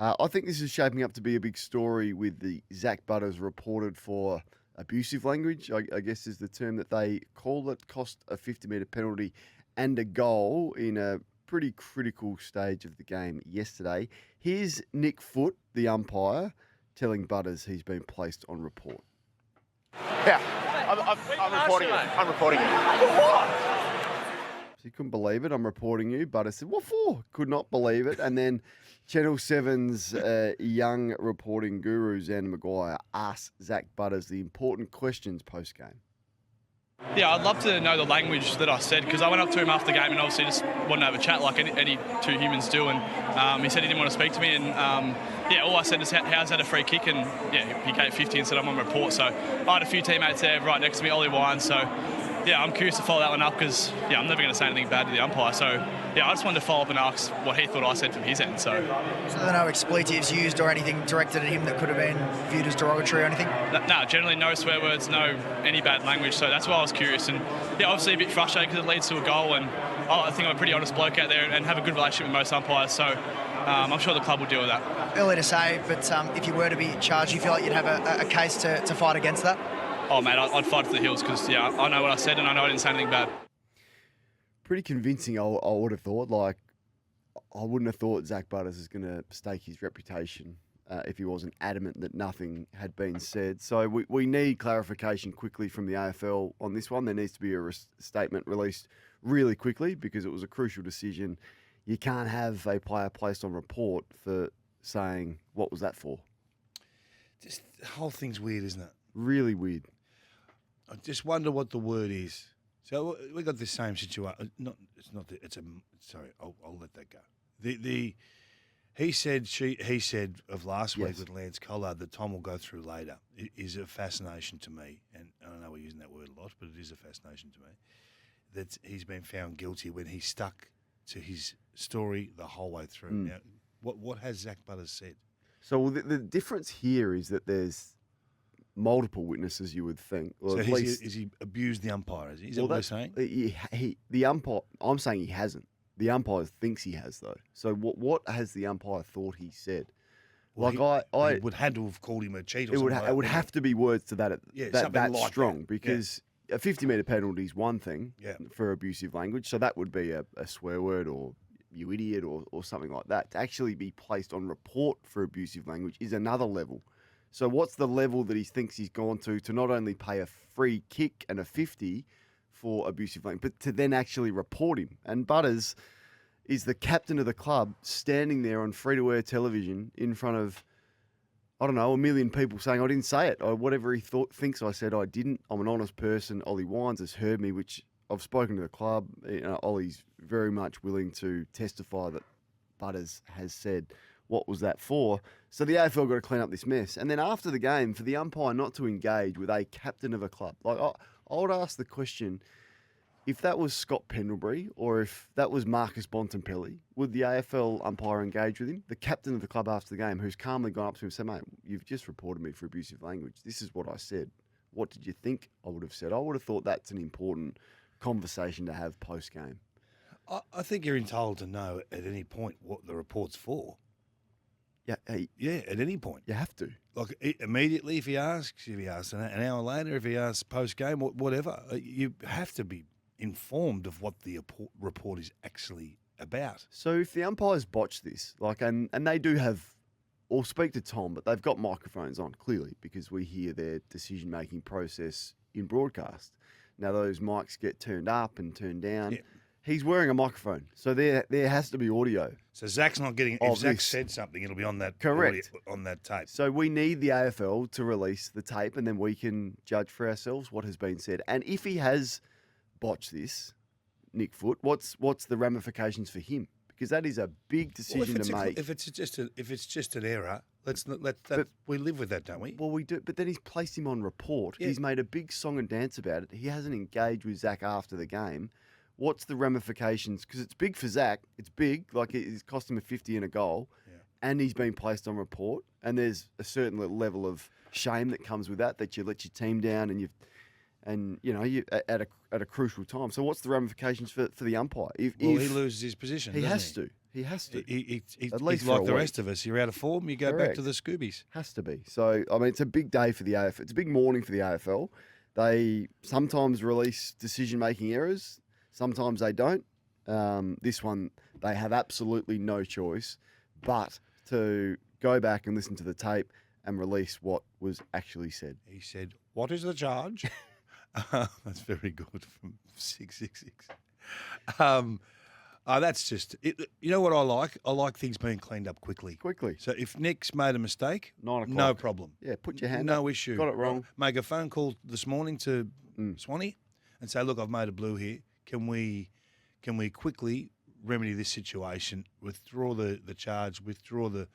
I think this is shaping up to be a big story with the Zak Butters reported for abusive language, I guess is the term that they call it, cost a 50-metre penalty and a goal in a pretty critical stage of the game yesterday. Here's Nick Foote, the umpire, telling Butters he's been placed on report. Yeah, I'm reporting it. I'm reporting it. For what? So he couldn't believe it. I'm reporting you. Butters said, what for? Could not believe it. And then Channel 7's young reporting guru, Xander Maguire, asked Zak Butters the important questions post-game. Yeah, I'd love to know the language that I said, because I went up to him after the game and obviously just wanted to have a chat like any two humans do, and he said he didn't want to speak to me, and all I said is, how's that a free kick? And yeah, he gave 50 and said I'm on report. So I had a few teammates there right next to me, Ollie Wines, so yeah, I'm curious to follow that one up, because I'm never going to say anything bad to the umpire. So yeah, I just wanted to follow up and ask what he thought I said from his end. So there are no expletives used or anything directed at him that could have been viewed as derogatory or anything? No, generally no swear words, no any bad language. So that's why I was curious, and yeah, obviously a bit frustrated because it leads to a goal, and I think I'm a pretty honest bloke out there and have a good relationship with most umpires. So I'm sure the club will deal with that. Early to say, but if you were to be charged, you feel like you'd have a case to fight against that? Oh, mate, I'd fight for the hills, because, I know what I said and I know I didn't say anything bad. Pretty convincing, I would have thought. Like, I wouldn't have thought Zak Butters is going to stake his reputation if he wasn't adamant that nothing had been said. So we need clarification quickly from the AFL on this one. There needs to be a statement released really quickly, because it was a crucial decision. You can't have a player placed on report for saying, what was that for? Just the whole thing's weird, isn't it? Really weird. I just wonder what the word is. So we got this same situation. Sorry, I'll let that go. He said of last week with Lance Collard that Tom will go through later. It is a fascination to me, and I know we're using that word a lot, but it is a fascination to me that he's been found guilty when he stuck to his story the whole way through. Now, what has Zak Butters said? So the difference here is that there's multiple witnesses, you would think. Or so at least, is he abused the umpire? Is that what we're saying? The umpire, I'm saying he hasn't. The umpire thinks he has, though. So what has the umpire thought he said? Well, I would have to have called him a cheat or something. It would have to be words to that that like strong, that. because a 50-metre penalty is one thing for abusive language. So that would be a swear word or you idiot or something like that. To actually be placed on report for abusive language is another level. So what's the level that he thinks he's gone to not only pay a free kick and a 50 for abusive language, but to then actually report him? And Butters is the captain of the club, standing there on free-to-air television in front of, I don't know, 1 million people saying I didn't say it, or whatever he thinks I said, I didn't. I'm an honest person. Ollie Wines has heard me, which I've spoken to the club. Ollie's very much willing to testify that Butters has said, what was that for? So the AFL got to clean up this mess. And then after the game, for the umpire not to engage with a captain of a club, like I would ask the question, if that was Scott Pendlebury or if that was Marcus Bontempelli, would the AFL umpire engage with him? The captain of the club after the game, who's calmly gone up to him and said, mate, you've just reported me for abusive language. This is what I said. What did you think I would have said? I would have thought that's an important conversation to have post-game. I think you're entitled to know at any point what the report's for. Yeah, at any point. You have to. Like, immediately if he asks an hour later, if he asks post-game, whatever, you have to be informed of what the report is actually about. So if the umpires botch this, and they do have, or speak to Tom, but they've got microphones on, clearly, because we hear their decision-making process in broadcast. Now, those mics get turned up and turned down. Yeah. He's wearing a microphone, so there has to be audio. So Zach's not getting. If Zach said something, it'll be on that. Correct. On that tape. So we need the AFL to release the tape, and then we can judge for ourselves what has been said. And if he has botched this, Nick Foote, what's the ramifications for him? Because that is a big decision to make. If it's just an error, we live with that, don't we? Well, we do. But then he's placed him on report. Yeah. He's made a big song and dance about it. He hasn't engaged with Zach after the game. What's the ramifications? Because it's big for Zach. It's big. Like, it's cost him a 50 and a goal. Yeah. And he's been placed on report. And there's a certain level of shame that comes with that you let your team down and you at a crucial time. So what's the ramifications for the umpire? He loses his position. He has to. He has to. He's At least like for a the week. rest of us. You're out of form, you go back Correct. to the Scoobies. Has to be. So, I mean, it's a big day for the AFL. It's a big morning for the AFL. They sometimes release decision-making errors. Sometimes they don't. This one, they have absolutely no choice but to go back and listen to the tape and release what was actually said. He said, "What is the charge?" That's very good from 666. That's just it. You know what I like? I like things being cleaned up quickly. Quickly. So if Nick's made a mistake, 9 o'clock. no problem. Yeah, put your hand No up. issue. Got it wrong. Make a phone call this morning to Swanee and say, "Look, I've made a blue here. Can we quickly remedy this situation? Withdraw the charge, withdraw the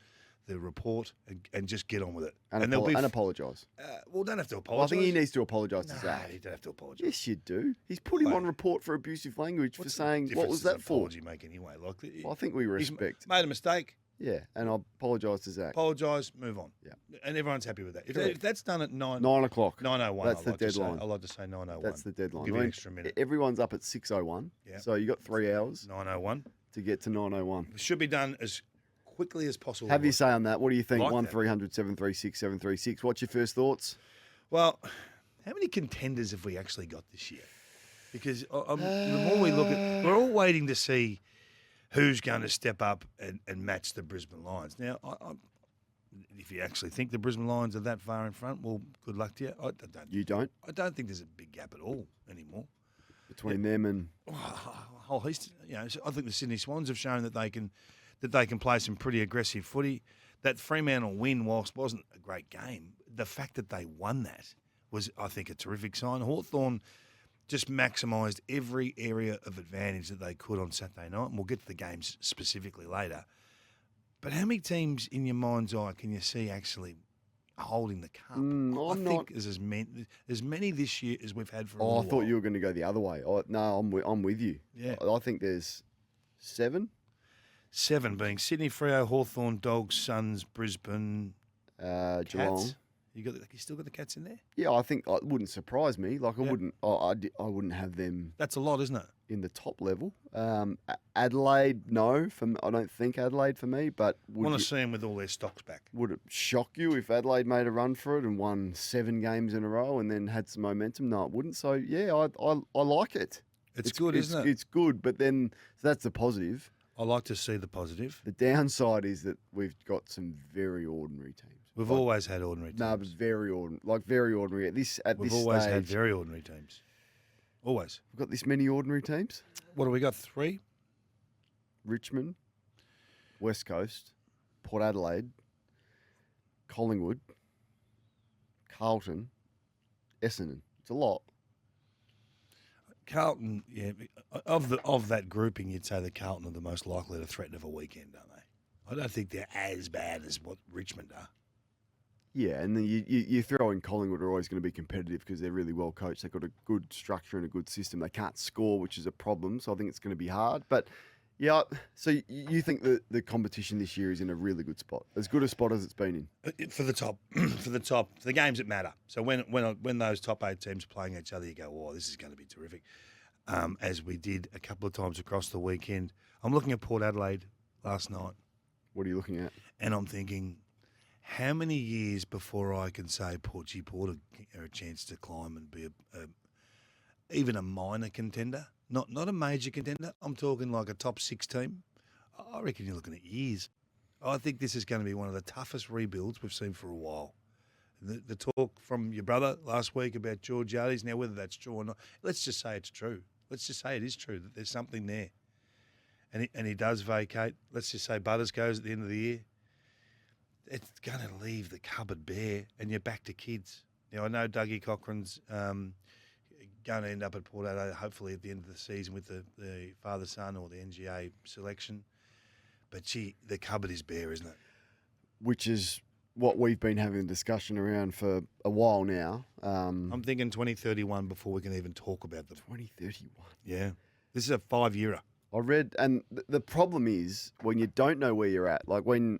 report, and just get on with it." And there'll be apologise. well, don't have to Well, apologise. I think he needs to apologise to Zach. You don't have to apologise. Yes, you do. He's put him on report for abusive language for saying, what was that for? Apology make anyway? Like, Well, I think we he's respect. made a mistake. Yeah, and I apologise to Zach. Apologise, move on. Yeah. And everyone's happy with that. If Correct. that's done at 9 o'clock. 9:01. That's the deadline. I like to say 9:01. That's the deadline. Give you an extra minute. Everyone's up at 6:01. Yeah. So you got 3 hours 9:01. to get to 9:01. It should be done as quickly as possible. Have your say on that. What do you think? Like that. 1300 736 736. What's your first thoughts? Well, how many contenders have we actually got this year? Because the more we look at, we're all waiting to see who's going to step up and match the Brisbane Lions. Now, if you actually think the Brisbane Lions are that far in front, well, good luck to you. I don't. You don't? I don't think there's a big gap at all anymore. Between them and So I think the Sydney Swans have shown that they can play some pretty aggressive footy. That Fremantle win, whilst wasn't a great game, the fact that they won that was, I think, a terrific sign. Hawthorn just maximised every area of advantage that they could on Saturday night, and we'll get to the games specifically later. But how many teams in your mind's eye can you see actually holding the cup? I think there's as many this year as we've had for a while. I thought you were going to go the other way. No, I'm with you. Yeah. I think there's 7. 7 being Sydney, Freo, Hawthorn, Dogs, Suns, Brisbane, Geelong. Cats. You still got the Cats in there? Yeah, I think it wouldn't surprise me. Like I wouldn't have them That's a lot, isn't it? in the top level. Adelaide, no. I don't think Adelaide for me. But Want to see them with all their stocks back. would it shock you if Adelaide made a run for it and won 7 games in a row and then had some momentum? No, it wouldn't. So yeah, I like it. It's good, isn't it? It's good, but then so that's the positive. I like to see the positive. The downside is that we've got some very ordinary teams. We've always had ordinary teams. No, but very ordinary. We've always had very ordinary teams. Always. We've got this many ordinary teams. What do we got? 3? Richmond, West Coast, Port Adelaide, Collingwood, Carlton, Essendon. It's a lot. Carlton, yeah, of that grouping, you'd say the Carlton are the most likely to threaten of a weekend, don't they? I don't think they're as bad as what Richmond are. Yeah, and then you throw in Collingwood are always going to be competitive because they're really well coached. They've got a good structure and a good system. They can't score, which is a problem. So I think it's going to be hard. But yeah, so you think that the competition this year is in a really good spot, as good a spot as it's been in For the top, for the games that matter. So when those top 8 teams are playing each other, you go, "Oh, this is going to be terrific." As we did a couple of times across the weekend. I'm looking at Port Adelaide last night. What are you looking at? And I'm thinking, how many years before I can say Port are a chance to climb and be even a minor contender, not a major contender. I'm talking like a top 6 team. I reckon you're looking at years. I think this is going to be one of the toughest rebuilds we've seen for a while. The talk from your brother last week about George Yardies, now whether that's true or not, let's just say it's true. Let's just say it is true, that there's something there. And he does vacate. Let's just say Butters goes at the end of the year. It's going to leave the cupboard bare, and you're back to kids. Now, I know Dougie Cochrane's going to end up at Port Adelaide, hopefully at the end of the season with the father-son or the NGA selection. But, gee, the cupboard is bare, isn't it? Which is what we've been having a discussion around for a while now. I'm thinking 2031 before we can even talk about them. 2031. Yeah. This is a 5-yearer. I read, and the problem is when you don't know where you're at, like when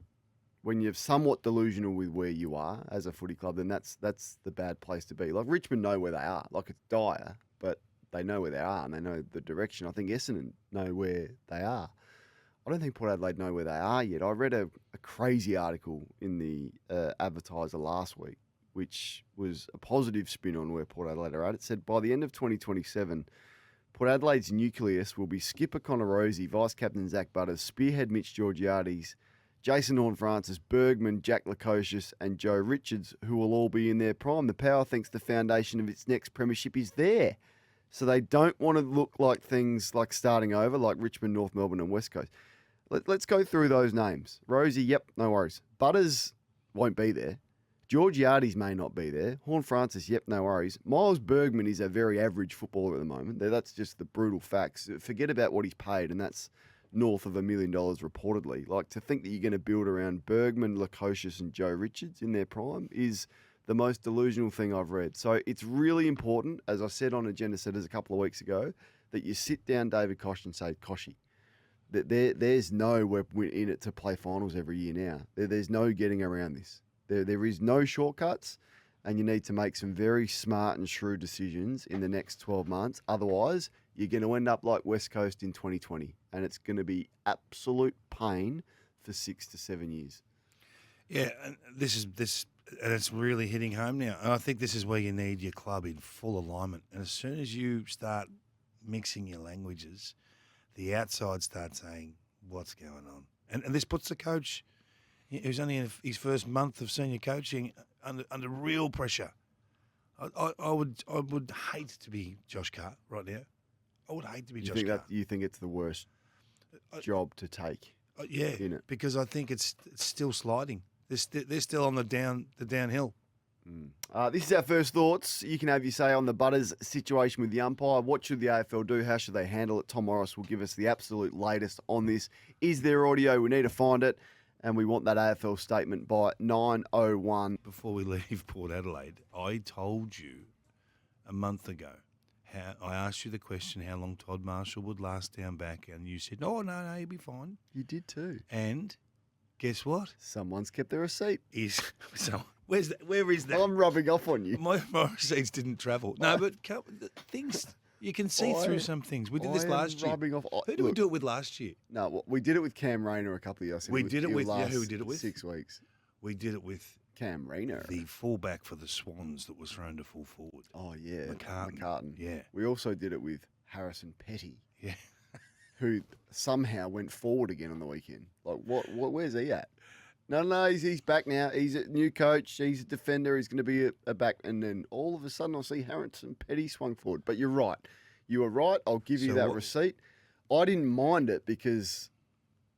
you're somewhat delusional with where you are as a footy club, then that's the bad place to be. Like Richmond know where they are. Like it's dire, but they know where they are and they know the direction. I think Essendon know where they are. I don't think Port Adelaide know where they are yet. I read a crazy article in the Advertiser last week, which was a positive spin on where Port Adelaide are at. It said by the end of 2027, Port Adelaide's nucleus will be skipper Connor Rozee, vice-captain Zak Butters, spearhead Mitch Georgiades, Jason Horne-Francis, Bergman, Jack Lukosius and Joe Richards, who will all be in their prime. The Power thinks the foundation of its next premiership is there. So they don't want to look like things like starting over, like Richmond, North Melbourne and West Coast. Let's go through those names. Rozee, yep, no worries. Butters won't be there. Georgiades may not be there. Horne-Francis, yep, no worries. Miles Bergman is a very average footballer at the moment. That's just the brutal facts. Forget about what he's paid, and that's north of $1 million reportedly. Like, to think that you're going to build around Bergman, Lukosius and Joe Richards in their prime is the most delusional thing I've read. So it's really important, as I said on Agenda Setters a couple of weeks ago, that you sit down David Koch and say, Koshy, that there's no we're in it to play finals every year now. There's no getting around this. There is no shortcuts, and you need to make some very smart and shrewd decisions in the next 12 months. Otherwise, you're going to end up like West Coast in 2020, and it's going to be absolute pain for 6 to 7 years. Yeah, and and it's really hitting home now. And I think this is where you need your club in full alignment. And as soon as you start mixing your languages, the outside starts saying, what's going on? And this puts the coach, who's only in his first month of senior coaching, under real pressure. I would hate to be Josh Carr right now. I would hate to be Josh Carr. You think it's the worst job to take? Yeah, because I think it's still sliding. They're still on the downhill. This is our first thoughts. You can have your say on the Butters situation with the umpire. What should the AFL do? How should they handle it? Tom Morris will give us the absolute latest on this. Is there audio? We need to find it. And we want that AFL statement by 9:01. Before we leave Port Adelaide, I told you a month ago, I asked you the question how long Todd Marshall would last down back, and you said, no, he'll be fine. You did too. And guess what? Someone's kept their receipt. Where is that? I'm rubbing off on you. My receipts didn't travel. No, but things, you can see through some things. We did this last year. Who did we do it with last year? No, we did it with Cam Rayner a couple of years ago. We did it with, who we did it with? 6 weeks. We did it with Cam Rayner. The fullback for the Swans that was thrown to full forward. Oh, yeah. McCartan. Yeah. We also did it with Harrison Petty. Yeah. Who somehow went forward again on the weekend. Like, where's he at? No, he's back now. He's a new coach. He's a defender. He's going to be a back. And then all of a sudden, I'll see Harrison Petty swung forward. But you're right. You were right. I'll give you that receipt. I didn't mind it because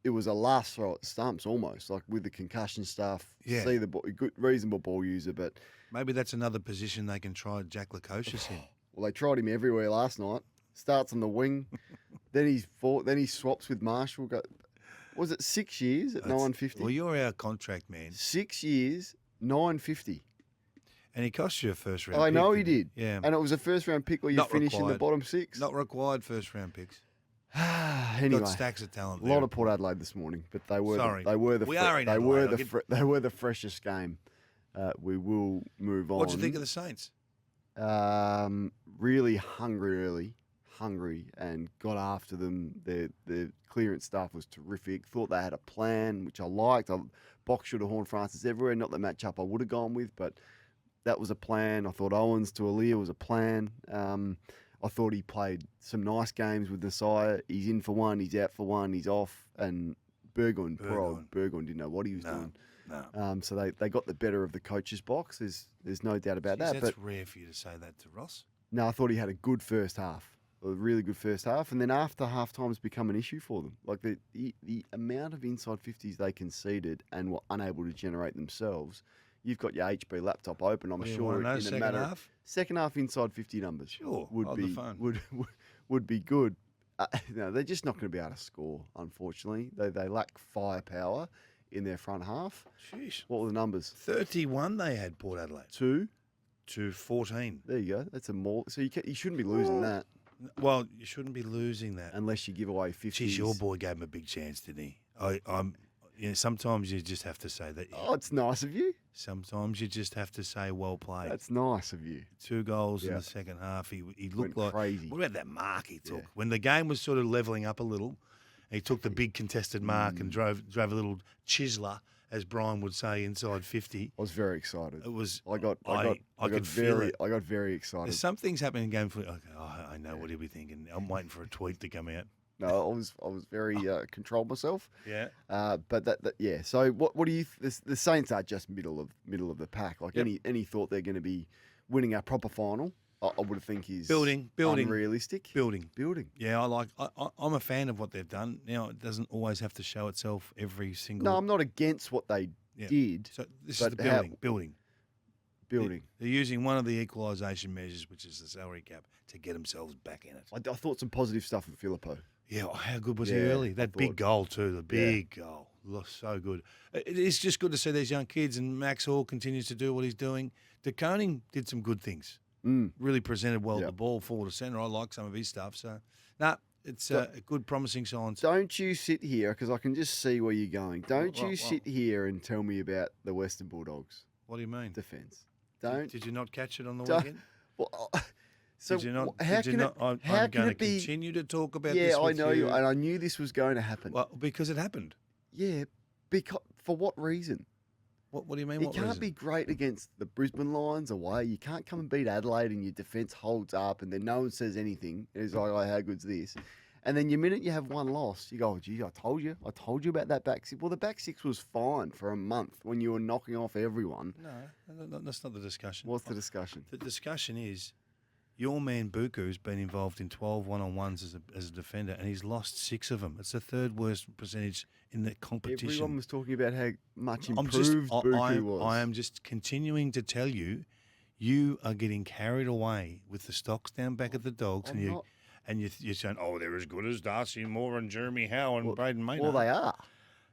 it was a last throw at the stumps almost, like with the concussion stuff. Yeah. See the good, reasonable ball user, but maybe that's another position they can try Jack Lukosius in. Well, they tried him everywhere last night. Starts on the wing, then he swaps with Marshall. Was it 6 years at $9.50? Well, you're our contract man. 6 years, $9.50. And he cost you a first round. I know he did. Yeah, and it was a first round pick where you finish in the bottom 6. Not required first round picks. Anyway, got stacks of talent. A lot of Port Adelaide this morning, but they were the freshest game. We will move on. What do you think of the Saints? Really hungry and got after them. The clearance stuff was terrific. Thought they had a plan, which I liked. Box should have Horne-Francis everywhere. Not the matchup I would have gone with, but that was a plan. I thought Owens to Aaliyah was a plan. I thought he played some nice games with Nasiah. He's in for one, he's out for one, he's off. And Burgoyne didn't know what he was doing. No. So they got the better of the coach's box. There's no doubt about that. That's rare for you to say that to Ross. No, I thought he had a good first half. A really good first half. And then after half-time's become an issue for them. Like the amount of inside 50s they conceded and were unable to generate themselves. You've got your HP laptop open. I'm sure in a matter of second half inside 50 numbers. Sure, would be good. No, they're just not going to be able to score. Unfortunately, they lack firepower in their front half. Jeez, what were the numbers? 31 they had Port Adelaide. To 14. There you go. That's a more. So you shouldn't be losing that. Well, you shouldn't be losing that unless you give away 50. Geez, your boy gave him a big chance, didn't he? Sometimes you just have to say that. Oh, it's nice of you. Sometimes you just have to say, well played. That's nice of you. 2 goals in the second half. He looked like crazy. What about that mark he took? Yeah. When the game was sort of levelling up a little He took the big contested mark and drove a little chiseler, as Brian would say, inside 50. I was very excited. It was. I got could feel it. I got very excited. There's some things happening in game footy. I know what he'll be thinking. I'm waiting for a tweet to come out. No, I was very controlled myself. Yeah. But yeah. So what do you? The Saints are just middle of the pack. Like any thought they're going to be winning a proper final, I would think is building unrealistic. Building. Yeah, I'm a fan of what they've done. Now it doesn't always have to show itself every single. No, I'm not against what they did. So this is the building. Building. They're using one of the equalisation measures, which is the salary cap, to get themselves back in it. I thought some positive stuff from Filippo. Yeah, how good was he early? That big goal too, the big goal. Looked so good. It's just good to see these young kids, and Max Hall continues to do what he's doing. De Koning did some good things. Really presented well the ball forward to centre. I like some of his stuff. So, it's a good promising signs. Don't you sit here, because I can just see where you're going. Don't you sit here and tell me about the Western Bulldogs. What do you mean? Defence. Did you not catch it on the weekend? Well, so did you not? How can it? I'm how going to it be? continue to talk about this. Yeah, I know you, and I knew this was going to happen. Well, because it happened. Yeah, because for what reason? What do you mean? You can't be great against the Brisbane Lions away. You can't come and beat Adelaide and your defence holds up and then no one says anything. It's like, oh, how good's this? And then the minute you have one loss, you go, oh, gee, I told you about that back six. Well, the back six was fine for a month when you were knocking off everyone. No, that's not the discussion. What's the discussion? The discussion is your man Buku's been involved in 12 one-on-ones as a defender, and he's lost 6 of them. It's the third worst percentage in the competition. Everyone was talking about how much improved Buku was. I am just continuing to tell you, you are getting carried away with the stocks down back at the Dogs, and you're saying, oh, they're as good as Darcy Moore and Jeremy Howe and Braden Maynard. Well, they are.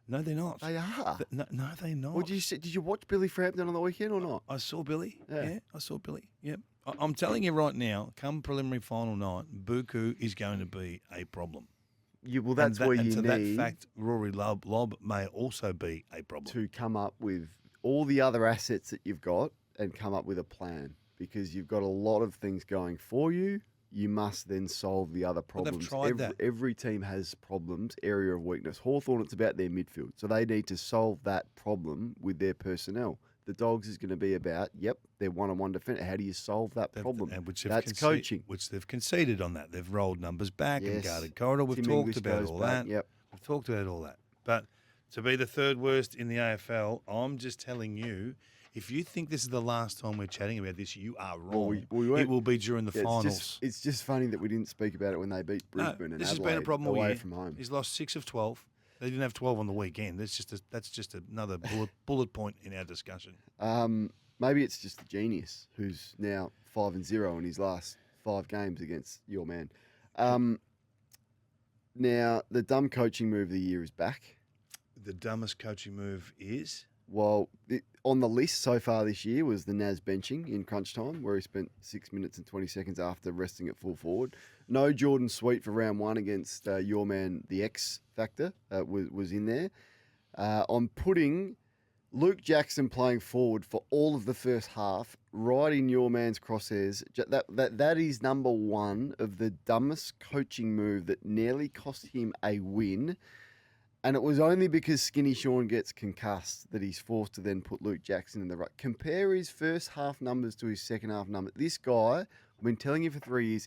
No, they're not. They are. No, they're not. Well, did you watch Billy Frampton on the weekend or not? I saw Billy. Yeah, I saw Billy. Yep. I'm telling you right now, come preliminary final night, Buku is going to be a problem. Well, that's where you need. And to that fact, Rory Lobb may also be a problem. To come up with all the other assets that you've got and come up with a plan, because you've got a lot of things going for you. You must then solve the other problems. Well, they've tried that. Every team has problems, area of weakness. Hawthorn, it's about their midfield. So they need to solve that problem with their personnel. The Dogs is going to be about, they're one-on-one defender. How do you solve that problem? That's coaching. Which they've conceded on that. They've rolled numbers back and guarded corridor. We've Tim talked English about all that. Yep. We've talked about all that. But to be the third worst in the AFL, I'm just telling you, if you think this is the last time we're chatting about this, you are wrong. It will be during the finals. It's just funny that we didn't speak about it when they beat Brisbane and this Adelaide has been a problem all away year. from home. He's lost 6 of 12. They didn't have 12 on the weekend. That's just another bullet point in our discussion. Maybe it's just the genius who's now 5-0 in his last 5 games against your man. Now, the dumb coaching move of the year is back. The dumbest coaching move is? Well, on the list so far this year was the Naz benching in crunch time, where he spent 6 minutes and 20 seconds after resting at full forward. No Jordan Sweet for round 1 against your man, the X Factor, was in there. I'm putting Luke Jackson playing forward for all of the first half, right in your man's crosshairs. That is number 1 of the dumbest coaching move that nearly cost him a win. And it was only because Skinny Sean gets concussed that he's forced to then put Luke Jackson in the ruck. Compare his first half numbers to his second half numbers. This guy, I've been telling you for 3 years,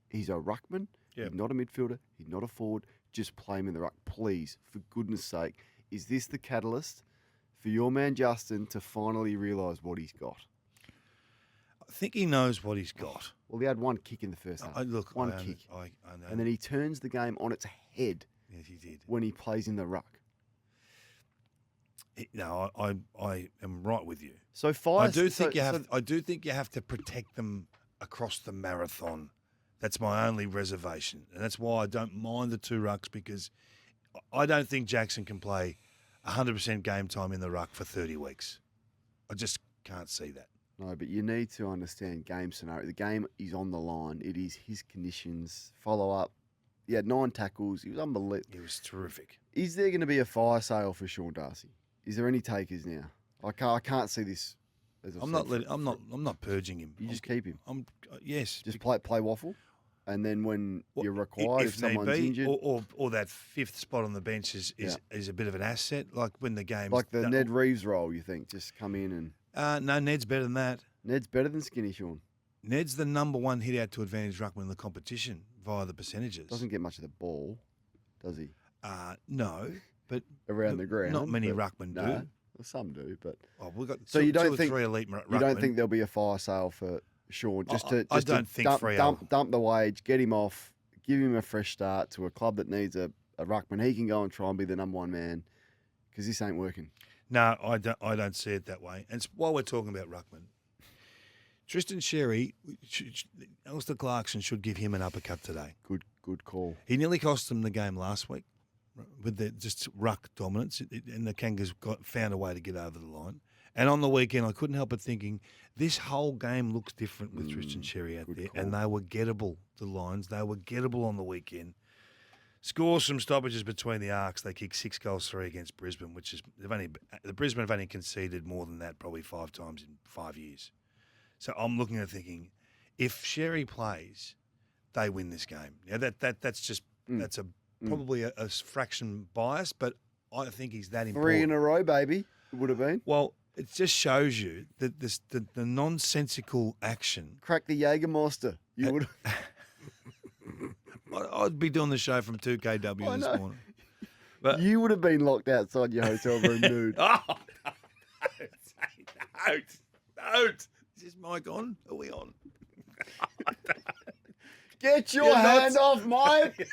he's a ruckman. Yep. He's not a midfielder. He's not a forward. Just play him in the ruck. Please, for goodness sake. Is this the catalyst for your man Justin to finally realise what he's got? I think he knows what he's got. Well, he had one kick in the first half. One kick. I know. And then he turns the game on its head. Yes, he did. When he plays in the ruck. No, I am right with you. So fire. I do think you have to protect them across the marathon. That's my only reservation, and that's why I don't mind the 2 rucks, because I don't think Jackson can play 100% game time in the ruck for 30 weeks. I just can't see that. No, but you need to understand game scenario. The game is on the line. It is his conditions. Follow up. He had 9 tackles. He was unbelievable. He was terrific. Is there going to be a fire sale for Sean Darcy? Is there any takers now? I can't see this. I'm not purging him. You just keep him. Yes. Just play waffle. And then when Well, you're required, if need someone's be, injured, or that fifth spot on the bench is a bit of an asset. Like when the game's like the Ned Reeves role, you think, just come in and... no, Ned's better than that. Ned's better than Skinny Sean. Ned's the number one hit out to advantage ruckman in the competition via the percentages. Doesn't get much of the ball, does he? No, but around the ground. Not many ruckmen do. Well, some do, but we've got so you don't two or think three elite ruckmen. You don't think there'll be a fire sale for Sean I don't think dump the wage, get him off, give him a fresh start to a club that needs a ruckman. He can go and try and be the number one man because this ain't working. No, I don't see it that way. And while we're talking about ruckman, Tristan Sherry, Alistair Clarkson should give him an uppercut today. Good call. He nearly cost them the game last week with the just ruck dominance, and the Kangas found a way to get over the line. And on the weekend, I couldn't help but thinking this whole game looks different with Tristan Sherry out there, and they were gettable. The lines, they were gettable on the weekend. Score some stoppages between the arcs. They kicked 6-3 against Brisbane, which is the Brisbane have only conceded more than that probably 5 times in 5 years. So I'm looking at thinking, if Sherry plays, they win this game. Now that's probably a fraction bias, but I think he's that important. 3 in a row, baby. It would have been. Well, it just shows you that the nonsensical action. Crack the Jägermeister. You would. I'd be doing the show from 2KW this morning. But you would have been locked outside your hotel room nude. Oh, don't. Is this mic on? Are we on? Get your hand off, Mike.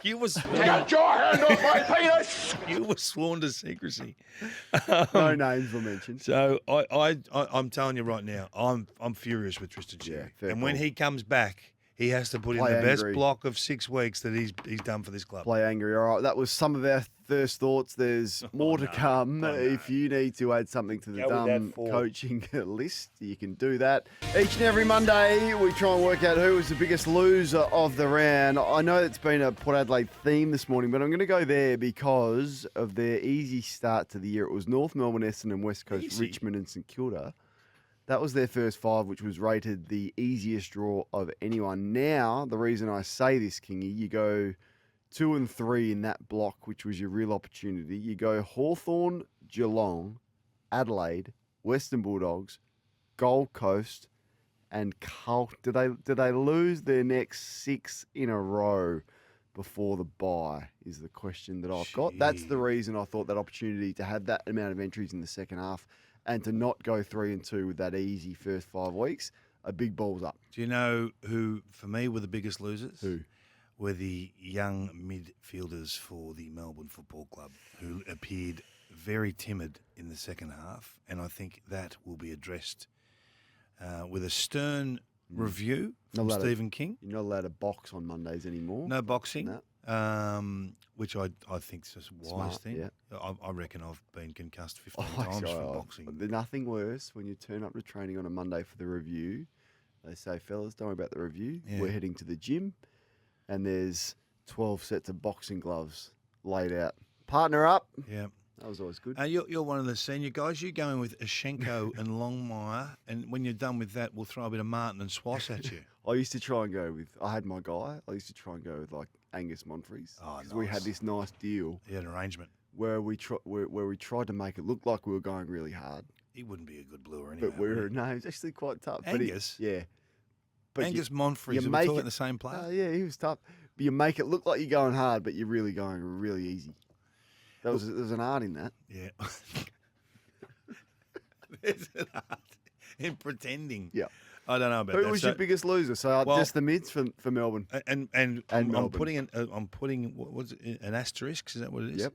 You were Get your hand off my penis! You were sworn to secrecy. No names were mentioned. So I'm telling you right now, I'm furious with Tristan Sherry. Yeah, and when he comes back, he has to put in the best block of 6 weeks that he's done for this club. Play angry. All right, that was some of our first thoughts. There's more to come. If you need to add something to the dumb coaching list, you can do that. Each and every Monday, we try and work out who was the biggest loser of the round. I know it's been a Port Adelaide theme this morning, but I'm going to go there because of their easy start to the year. It was North Melbourne, Essendon, West Coast, Richmond and St Kilda. That was their first 5, which was rated the easiest draw of anyone. Now, the reason I say this, Kingy, you go 2 and 3 in that block, which was your real opportunity. You go Hawthorn, Geelong, Adelaide, Western Bulldogs, Gold Coast, and Carlton. Did they lose their next 6 in a row before the bye is the question that I've got. That's the reason I thought that opportunity to have that amount of entries in the second half and to not go 3 and 2 with that easy first 5 weeks, a big balls up. Do you know who, for me, were the biggest losers? Who? Were the young midfielders for the Melbourne Football Club, who appeared very timid in the second half, and I think that will be addressed with a stern review from Stephen King. You're not allowed to box on Mondays anymore. No boxing. No. Which I think is a wise thing. Yeah. I reckon I've been concussed 15 times for boxing. There's nothing worse when you turn up to training on a Monday for the review. They say, fellas, don't worry about the review. Yeah. We're heading to the gym, and there's 12 sets of boxing gloves laid out. Partner up. Yeah. That was always good. You're one of the senior guys. You're going with Ashenko and Longmire, and when you're done with that, we'll throw a bit of Martin and Swass at you. I used to try and go with, I had my guy, I used to try and go with like Angus Monfries. Oh, nice. We had this nice deal. Yeah, an arrangement. Where we tried to make it look like we were going really hard. He wouldn't be a good bluer anyway. But no, he was actually quite tough. Angus? Yeah. But Angus Monfries, are we talking the same player? Yeah, he was tough. But you make it look like you're going hard, but you're really going really easy. There was an art in that. Yeah. There's an art in pretending. Yeah. I don't know about that. Who was your biggest loser? So just the mids for Melbourne. And I'm putting an asterisk, is that what it is? Yep.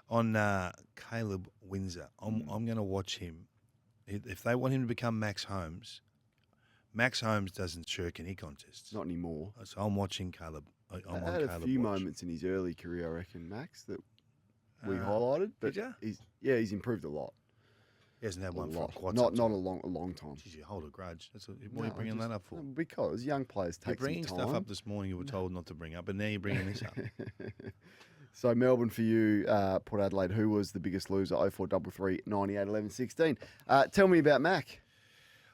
On Caleb Windsor. I'm going to watch him. If they want him to become Max Holmes doesn't shirk any contests. Not anymore. So I'm watching Caleb. I'm had a few moments in his early career, I reckon, Max, that we highlighted. But he's improved a lot. He hasn't had one for quite not a long time. Jeez, you hold a grudge. What are you bringing that up for? Because young players take some time. You're bringing stuff up this morning you were told not to bring up, and now you're bringing this up. So Melbourne for you, Port Adelaide, who was the biggest loser? 0433 98 11 16. Tell me about Mac.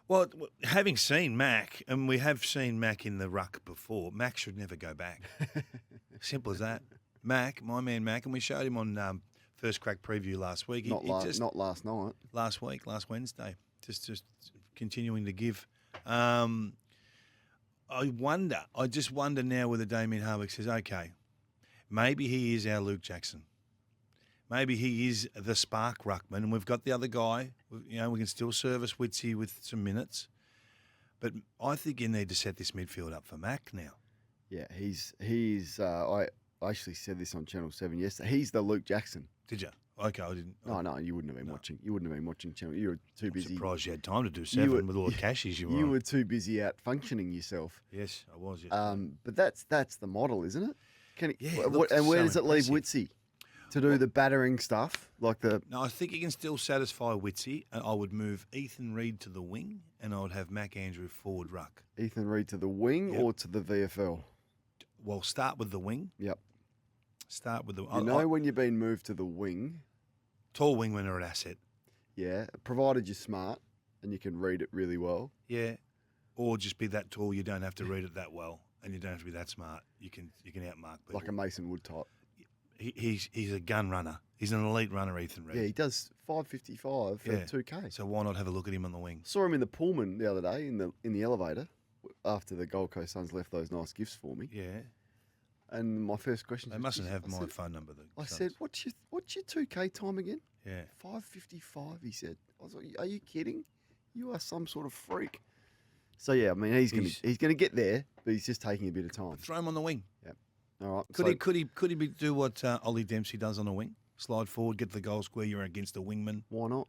Well, having seen Mac, and we have seen Mac in the ruck before, Mac should never go back. Simple as that. Mac, my man Mac, and we showed him on First Crack Preview last week. Not last night. Last week, last Wednesday. Just continuing to give. I just wonder now whether Damien Hardwick says, okay, maybe he is our Luke Jackson. Maybe he is the spark ruckman, and we've got the other guy. We can still service Witsy with some minutes. But I think you need to set this midfield up for Mac now. Yeah, he's. I actually said this on Channel 7 yesterday. He's the Luke Jackson. Did you? Okay, I didn't. No, you wouldn't have been watching. You wouldn't have been watching Channel. You were too busy. I'm surprised you had time to do 7 with all the cashies you were You on. were too busy out functioning yourself. Yes, I was. Yes. But that's the model, isn't it? Yeah, And where so does it leave impressive. Witsy? To do the battering stuff, like the... No, I think he can still satisfy Witsy. And I would move Ethan Reid to the wing, and I would have Mac Andrew forward ruck. Ethan Reid to the wing or to the VFL? Well, start with the wing. Yep. Start with the... When you've been moved to the wing... Tall wing when they're an asset. Yeah, provided you're smart and you can read it really well. Yeah. Or just be that tall, you don't have to read it that well, and you don't have to be that smart. You can outmark people. Like a Mason Wood type. He's a gun runner. He's an elite runner, Ethan Reid. Yeah, he does 5.55 for 2K. So why not have a look at him on the wing? Saw him in the Pullman the other day in the elevator after the Gold Coast Suns left those nice gifts for me. Yeah. And my first question They mustn't have my phone number. I said, "What's your 2K time again?" Yeah. 5.55. He said. I was like, "Are you kidding? You are some sort of freak." So yeah, I mean he's gonna get there, but he's just taking a bit of time. Throw him on the wing. Yeah. All right. Could he do what Ollie Dempsey does on the wing? Slide forward, get the goal square. You're against a wingman. Why not?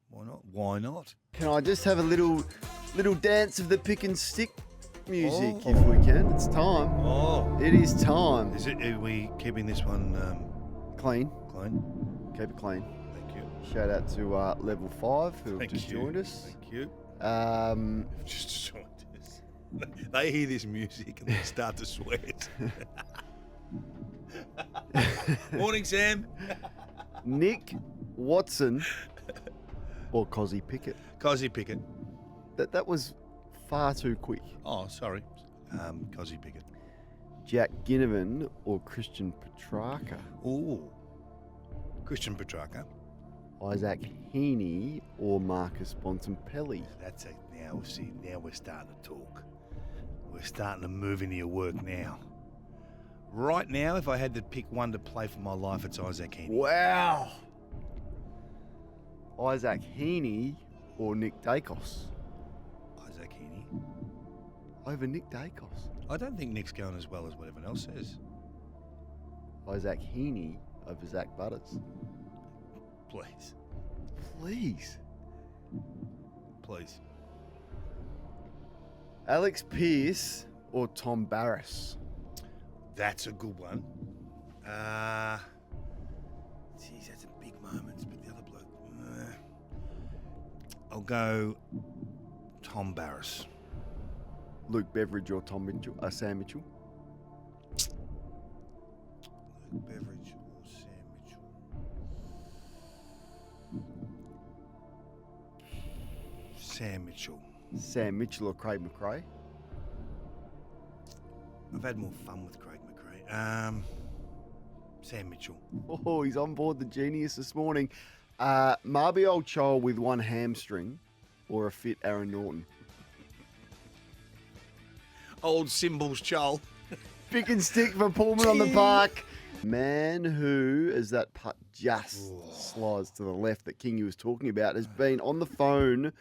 Why not? Why not? Can I just have a little dance of the pick and stick music if we can? It's time. Oh, it is time. Are we keeping this one clean? Clean. Keep it clean. Thank you. Shout out to Level 5 who have just joined us. Thank you. Just joined us. They hear this music and they start to sweat. Morning, Sam. Nick Watson or Cozzy Pickett? Cozzy Pickett. That was far too quick. Oh, sorry. Cozzy Pickett. Jack Ginnivan or Christian Petrarca? Ooh. Christian Petrarca. Isaac Heaney or Marcus Bontempelli? Now we're starting to talk. We're starting to move into your work now. Right now, if I had to pick one to play for my life, it's Isaac Heaney. Wow. Isaac Heaney or Nick Dacos? Isaac Heaney. Over Nick Dacos? I don't think Nick's going as well as what everyone else says. Isaac Heaney over Zak Butters? Please. Please. Please. Alex Pearce or Tom Barras? That's a good one. Geez, that's a big moment. But the other bloke. I'll go Tom Barras. Luke Beveridge or Sam Mitchell? Luke Beveridge or Sam Mitchell? Sam Mitchell. Sam Mitchell or Craig McRae? I've had more fun with Craig McRae. Sam Mitchell. Oh, he's on board the Genius this morning. Marby Old Child with one hamstring or a fit Aaron Norton? Old Symbols Chol. Pick and stick for Pullman on the park. Man who, as that putt just slides to the left that Kingy was talking about, has been on the phone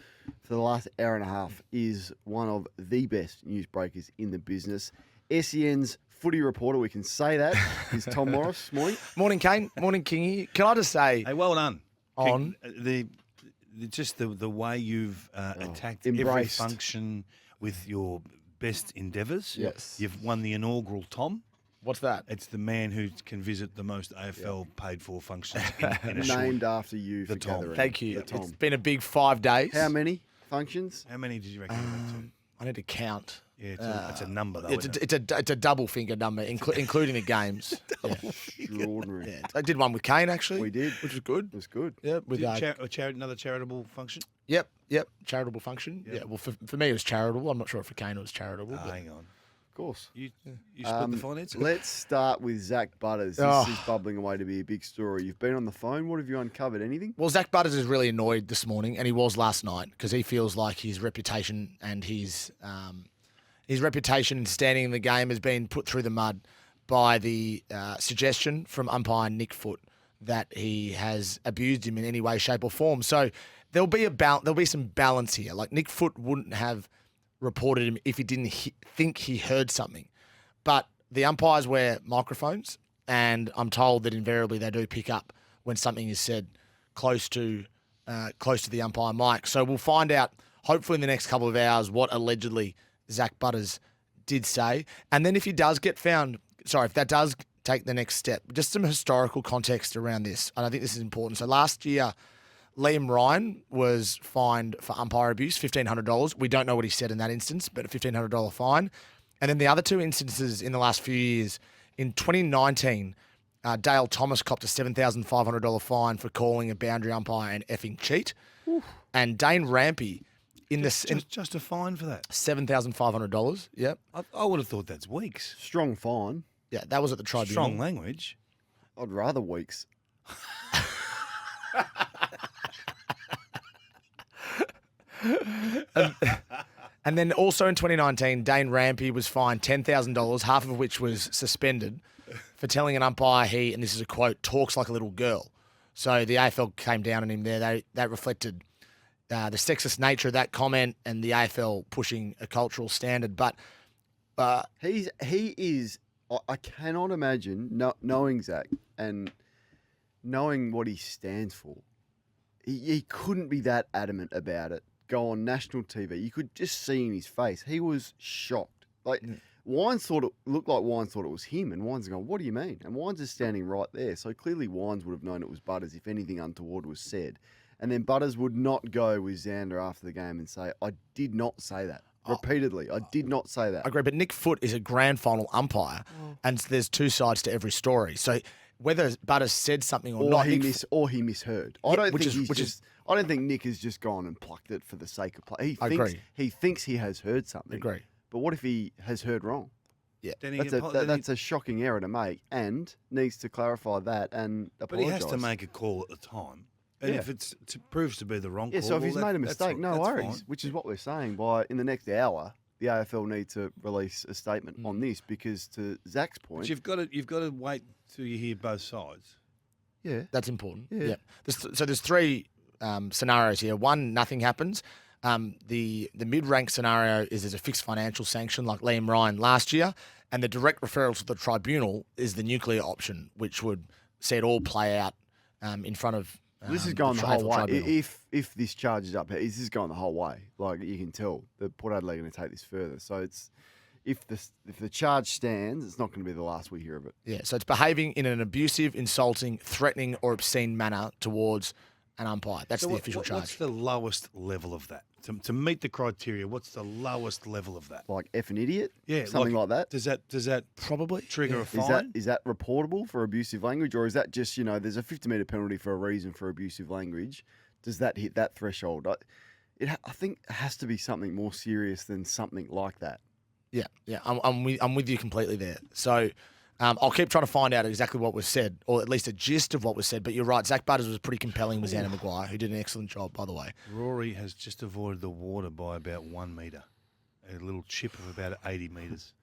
for the last hour and a half, is one of the best newsbreakers in the business. SEN's footy reporter, we can say that, is Tom Morris. Morning. Morning, Kane. Morning, Kingy. Can I just say... Hey, well done. On... The way you've attacked embraced every function with your best endeavours. Yes. You've won the inaugural Tom. What's that? It's the man who can visit the most AFL paid-for functions in a Named after you for Tom. gathering. Thank you. The Tom. It's been a big 5 days. How many functions? How many did you reckon you went to? I need to count. Yeah, it's a number, though. It's a double finger number, including the games. Extraordinary. Yeah. I did one with Kane, actually. We did. Which was good. It was good. Yeah, with another charitable function? Yep. Charitable function. Yep. Yeah. Well, for me, it was charitable. I'm not sure if for Kane it was charitable. but Hang on. Of course. You split the finances? Let's start with Zak Butters. This is bubbling away to be a big story. You've been on the phone. What have you uncovered? Anything? Well, Zak Butters is really annoyed this morning, and he was last night because he feels like his reputation and his reputation standing in the game has been put through the mud by the suggestion from umpire Nick Foote that he has abused him in any way, shape, or form. So there'll be some balance here. Like Nick Foote wouldn't have reported him if he didn't think he heard something, but the umpires wear microphones, and I'm told that invariably they do pick up when something is said close to the umpire mic. So we'll find out hopefully in the next couple of hours what allegedly Zak Butters did say, and then if he does get found, if that does take the next step, just some historical context around this, and I think this is important. So last year, Liam Ryan was fined for umpire abuse, $1,500. We don't know what he said in that instance, but a $1,500 fine. And then the other two instances in the last few years, in 2019, Dale Thomas copped a $7,500 fine for calling a boundary umpire an effing cheat. Oof. And Dane Rampy just a fine for that. $7,500. Yep. I would have thought that's weeks. Strong fine. Yeah, that was at the tribunal. Strong language. I'd rather weeks. And then also in 2019, Dane Rampy was fined $10,000, half of which was suspended for telling an umpire he, and this is a quote, talks like a little girl. So the AFL came down on him there. That reflected the sexist nature of that comment and the AFL pushing a cultural standard. But he is. I cannot imagine knowing Zach and knowing what he stands for. He couldn't be that adamant about it. Go on national TV. You could just see in his face. He was shocked. Like Wines looked like Wines thought it was him, and Wines going, "What do you mean?" And Wines is standing right there. So clearly Wines would have known it was Butters if anything untoward was said. And then Butters would not go with Xander after the game and say, "I did not say that." Repeatedly, I did not say that. I agree, but Nick Foote is a grand final umpire, and there's two sides to every story. So whether Butters said something or not, he misheard. I don't think Nick has just gone and plucked it for the sake of play. He thinks he has heard something. Agree. But what if he has heard wrong? Yeah, that's a shocking error to make, and needs to clarify that and apologise. But he has to make a call at the time. And if it proves to be the wrong call... So if he's made a mistake, no worries, fine. which is what we're saying. In the next hour, the AFL need to release a statement on this because, to Zach's point... But you've got to wait till you hear both sides. Yeah. That's important. Yeah. So there's three scenarios here. One, nothing happens. The mid-rank scenario is there's a fixed financial sanction like Liam Ryan last year, and the direct referral to the tribunal is the nuclear option, which would see it all play out in front of... This is going the whole way. If this charge is up, this is going the whole way. Like you can tell, the Port Adelaide are going to take this further. So it's if the charge stands, it's not going to be the last we hear of it. Yeah. So it's behaving in an abusive, insulting, threatening, or obscene manner towards an umpire. That's the official charge. What's the lowest level of that? To meet the criteria, what's the lowest level of that? Like F an idiot? Yeah, something like that. Does that probably trigger a fine? Is that reportable for abusive language, or is that just there's a 50-metre penalty for a reason for abusive language? Does that hit that threshold? I think it has to be something more serious than something like that. Yeah. I'm with you completely there. So I'll keep trying to find out exactly what was said, or at least a gist of what was said. But you're right, Zak Butters was pretty compelling with Xander Maguire, who did an excellent job, by the way. Rory has just avoided the water by about 1 metre, a little chip of about 80 metres.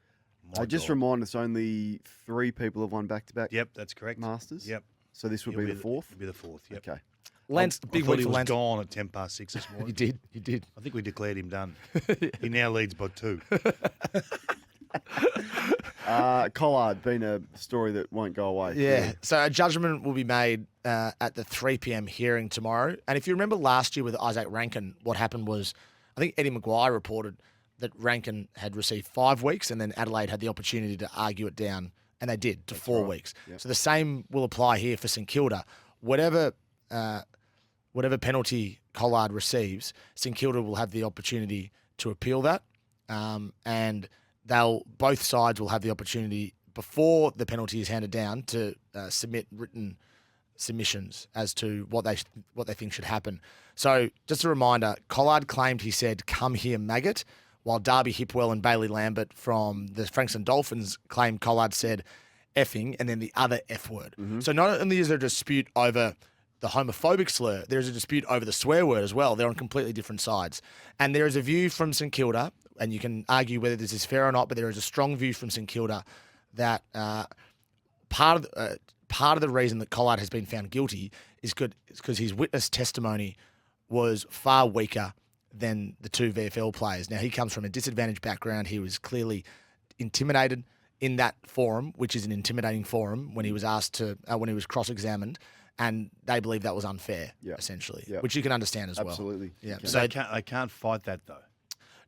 Just remind us, only 3 people have won back-to-back. Yep, that's correct. Masters. Yep. So this would be the fourth. It'll be the fourth. Yep. Okay. Lance, big week for Lance. He was gone at 6:10 this morning. He did. I think we declared him done. He now leads by 2. Collard, been a story that won't go away. Yeah. So a judgment will be made at the 3 p.m. hearing tomorrow. And if you remember last year with Isaac Rankin, what happened was, I think Eddie Maguire reported that Rankin had received 5 weeks, and then Adelaide had the opportunity to argue it down, and they did, to 4 weeks. Yep. So the same will apply here for St Kilda. Whatever penalty Collard receives, St Kilda will have the opportunity to appeal that, and both sides will have the opportunity before the penalty is handed down to submit written submissions as to what they think should happen. So just a reminder, Collard claimed he said, "Come here, maggot," while Darby Hipwell and Bailey Lambert from the Frankston Dolphins claimed Collard said effing and then the other F word. So not only is there a dispute over the homophobic slur, there's a dispute over the swear word as well. They're on completely different sides. And there is a view from St Kilda, and you can argue whether this is fair or not, but there is a strong view from St Kilda that part of the reason that Collard has been found guilty is because his witness testimony was far weaker than the two VFL players. Now, he comes from a disadvantaged background. He was clearly intimidated in that forum, which is an intimidating forum, when he was asked to, when he was cross-examined, and they believe that was unfair, essentially, which you can understand as well. Absolutely. Yeah. So they can't fight that, though.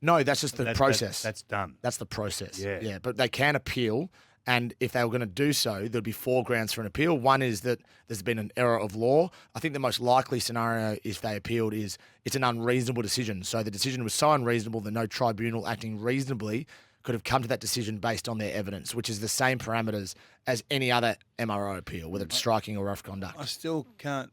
No, that's just the process. That's done. That's the process. Yeah. But they can appeal, and if they were going to do so, there'd be 4 grounds for an appeal. One is that there's been an error of law. I think the most likely scenario, if they appealed, is it's an unreasonable decision. So the decision was so unreasonable that no tribunal acting reasonably could have come to that decision based on their evidence, which is the same parameters as any other MRO appeal, whether it's striking or rough conduct. I still can't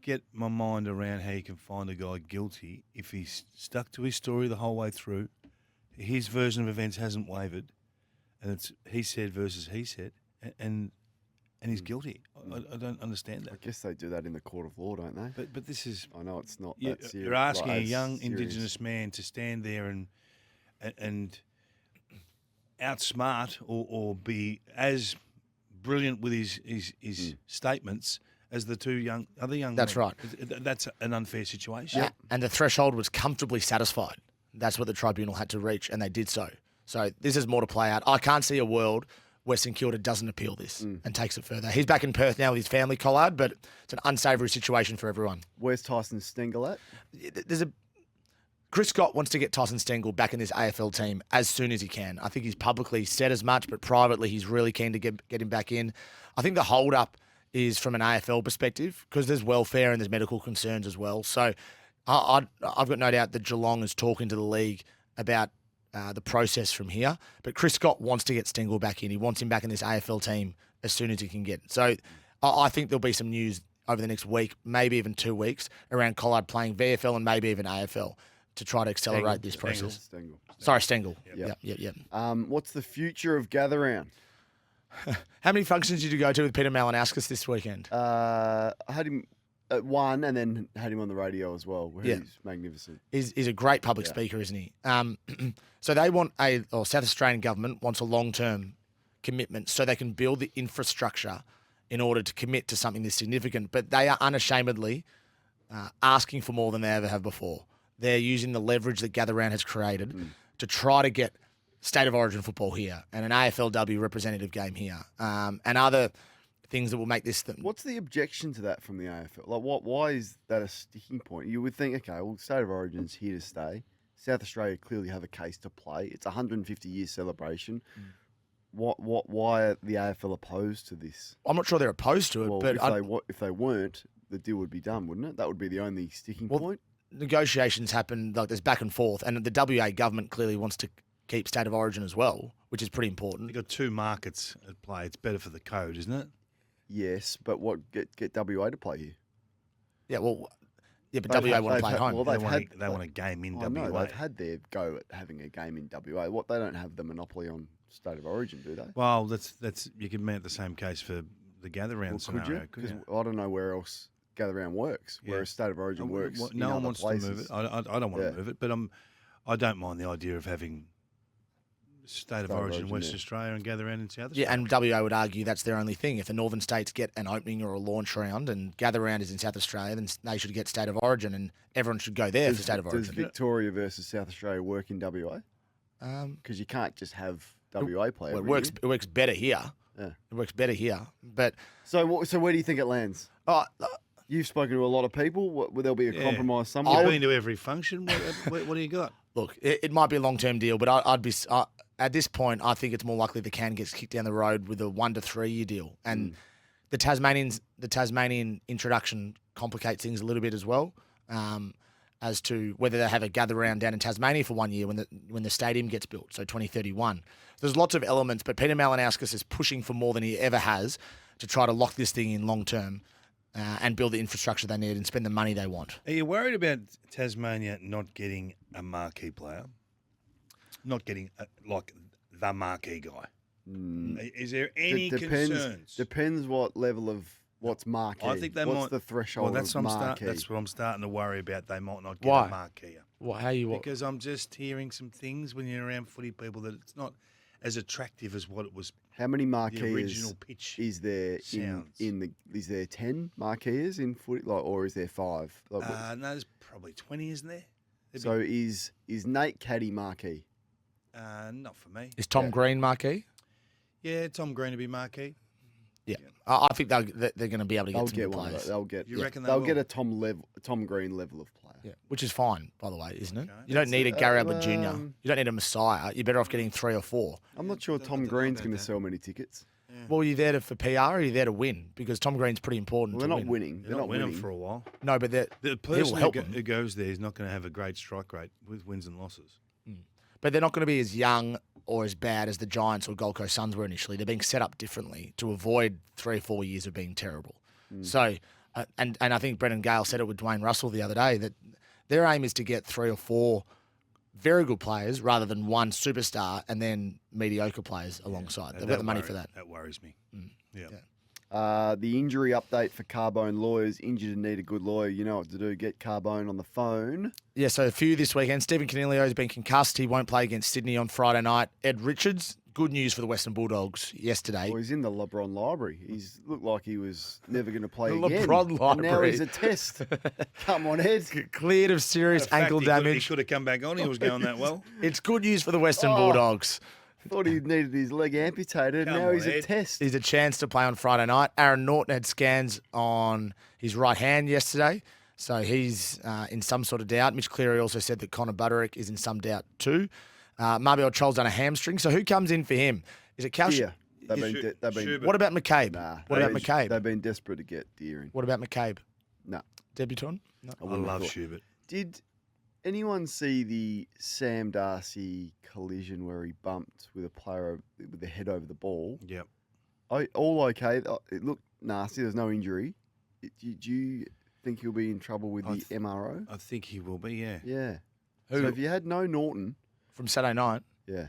get my mind around how you can find a guy guilty if he's stuck to his story the whole way through. His version of events hasn't wavered, and it's he said versus he said, and he's guilty. I don't understand that. I guess they do that in the court of law, don't they? But this is, I know it's not that serious. You're asking like, a young serious. Indigenous man to stand there and outsmart or be as brilliant with his statements as the two other young That's men. right. That's an unfair situation. Yeah, and the threshold was comfortably satisfied. That's what the tribunal had to reach, and they did so. So this is more to play out. I can't see a world where St Kilda doesn't appeal this and takes it further. He's back in Perth now with his family, Collard, but it's an unsavoury situation for everyone. Where's Tyson Stengel at? Chris Scott wants to get Tyson Stengel back in this AFL team as soon as he can. I think he's publicly said as much, but privately he's really keen to get him back in. I think the hold-up is from an AFL perspective because there's welfare and there's medical concerns as well. So I've got no doubt that Geelong is talking to the league about the process from here. But Chris Scott wants to get Stengel back in. He wants him back in this AFL team as soon as he can get. So I think there'll be some news over the next week, maybe even 2 weeks, around Collard playing VFL and maybe even AFL to try to accelerate this process. Stengel. Sorry, Stengel. Yep. What's the future of Gather Round? How many functions did you go to with Peter Malinauskas this weekend? I had him at one and then had him on the radio as well. He's magnificent. He's a great public speaker, isn't he? So they want South Australian government wants a long-term commitment so they can build the infrastructure in order to commit to something this significant. But they are unashamedly asking for more than they ever have before. They're using the leverage that Gather Round has created to try to get state of origin football here and an AFLW representative game here and other things that will make this... What's the objection to that from the AFL? Like, why is that a sticking point? You would think, okay, well, state of origin's here to stay. South Australia clearly have a case to play. It's a 150-year celebration. Why are the AFL opposed to this? I'm not sure they're opposed to it, well, but... if they weren't, the deal would be done, wouldn't it? That would be the only sticking point. Negotiations happen, like there's back and forth, and the WA government clearly wants to keep state of origin as well, which is pretty important. You've got 2 markets at play. It's better for the code, isn't it? Yes, but get WA to play here? Yeah, but WA want to play at home. Well, they want a game in WA. No, they've had their go at having a game in WA. They don't have the monopoly on state of origin, do they? Well, that's you can make the same case for the Gather Round scenario. Because I don't know where else Gather Round works, whereas state of origin works. No one wants places. to move it. I don't want to move it, but I don't mind the idea of having state of origin Western Australia and Gather Round in South Australia. Yeah, and WA would argue that's their only thing. If the northern states get an opening or a launch round and Gather Round is in South Australia, then they should get state of origin and everyone should go there for state of origin. Does Victoria versus South Australia work in WA? Because you can't just have WA play. Well, it works better here. Yeah. It works better here. But so where do you think it lands? You've spoken to a lot of people. Will there be a compromise somewhere? You've been to every function. What do you got? Look, it might be a long-term deal, but I'd be at this point. I think it's more likely the can gets kicked down the road with a 1 to 3 year deal, and the Tasmanian introduction complicates things a little bit as well, as to whether they have a Gather Round down in Tasmania for 1 year when the stadium gets built, so 2031. There's lots of elements, but Peter Malinauskas is pushing for more than he ever has to try to lock this thing in long term. and build the infrastructure they need and spend the money they want. Are you worried about Tasmania not getting a marquee player? Not getting the marquee guy? Is there any concerns? Depends what level of what's marquee. I think they what's might. the threshold of marquee? That's what I'm starting to worry about. They might not get a marquee. What? How you? Because I'm just hearing some things when you're around footy people that it's not as attractive as what it was. How many marquees the original pitch is there in the? Is there 10 marquees in footy, or is there 5? No, there's probably 20, isn't there? So is Nate Caddy marquee? Not for me. Is Tom Green marquee? Yeah, Tom Green will be marquee. Yeah, I think they're going to be able to get some one. players. They'll get. You reckon they'll get a Tom Green level of player. Yeah, which is fine, by the way, isn't it? Okay. You don't need a Gary Ablett Jr. You don't need a Messiah. You're better off getting 3 or 4. I'm not sure Tom Green's going to sell many tickets. Yeah. Well, are you there for PR or are you there to win? Because Tom Green's pretty important. Well, they're not winning. They're not winning for a while. No, but the person who goes there is not going to have a great strike rate with wins and losses. But they're not going to be as young or as bad as the Giants or Gold Coast Suns were initially. They're being set up differently to avoid 3 or 4 years of being terrible. So, and I think Brendan Gale said it with Dwayne Russell the other day, that their aim is to get 3 or 4 very good players rather than one superstar and then mediocre players alongside. They've got the money for that. That worries me. Yeah. The injury update for Carbone lawyers. Injured and need a good lawyer. You know what to do. Get Carbone on the phone. Yeah, so a few this weekend. Stephen Coniglio has been concussed. He won't play against Sydney on Friday night. Ed Richards, good news for the Western Bulldogs yesterday. Well, he's in the LeBron library. He's looked like he was never going to play the again. LeBron library. And now he's a test. Come on, Ed. Cleared of serious ankle damage. He could have come back on. He was going that well. It's good news for the Western Bulldogs. Thought he needed his leg amputated. Now he's a test. He's a chance to play on Friday night. Aaron Norton had scans on his right hand yesterday, so he's in some sort of doubt. Mitch Cleary also said that Connor Butterick is in some doubt too. Marbiel Troll's done a hamstring, so who comes in for him? Is it Cal? Yeah, they've been. What about McCabe? Nah, what about McCabe? They've been desperate to get Deer in. What about McCabe? No. Debutant? No. I love Schubert. Did anyone see the Sam Darcy collision where he bumped with a player with the head over the ball? Yep. All okay. It looked nasty. There's no injury. Do you think he'll be in trouble with the MRO? I think he will be, yeah. Yeah. So if you had no Norton from Saturday night,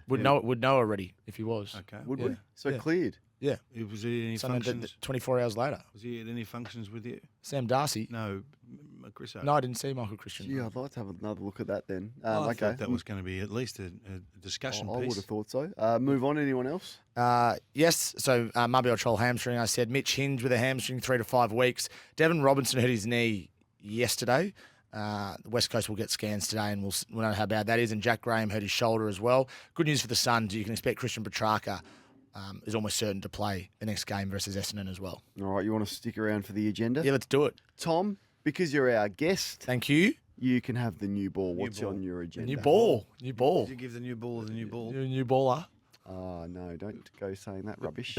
would know already if he was. Okay. Would we? So cleared. Yeah. Was he at any functions? 24 hours later. Was he at any functions with you? Sam Darcy? No, Chris. No, I didn't see Michael Christian. Gee, I'd like to have another look at that then. I thought that was going to be at least a discussion piece. I would have thought so. Move on. Anyone else? Yes. So Marbiel Troll hamstring. I said Mitch Hinge with a hamstring 3 to 5 weeks. Devon Robinson hurt his knee yesterday. The West Coast will get scans today and we'll know how bad that is. And Jack Graham hurt his shoulder as well. Good news for the Suns. You can expect Christian Petrarca is almost certain to play the next game versus Essendon as well. All right, you want to stick around for the agenda? Yeah, let's do it. Tom, because you're our guest. Thank you. You can have the new ball. What's on your agenda? New ball. Did you give the new ball the new ball? You're a new baller. Oh, no, don't go saying that rubbish.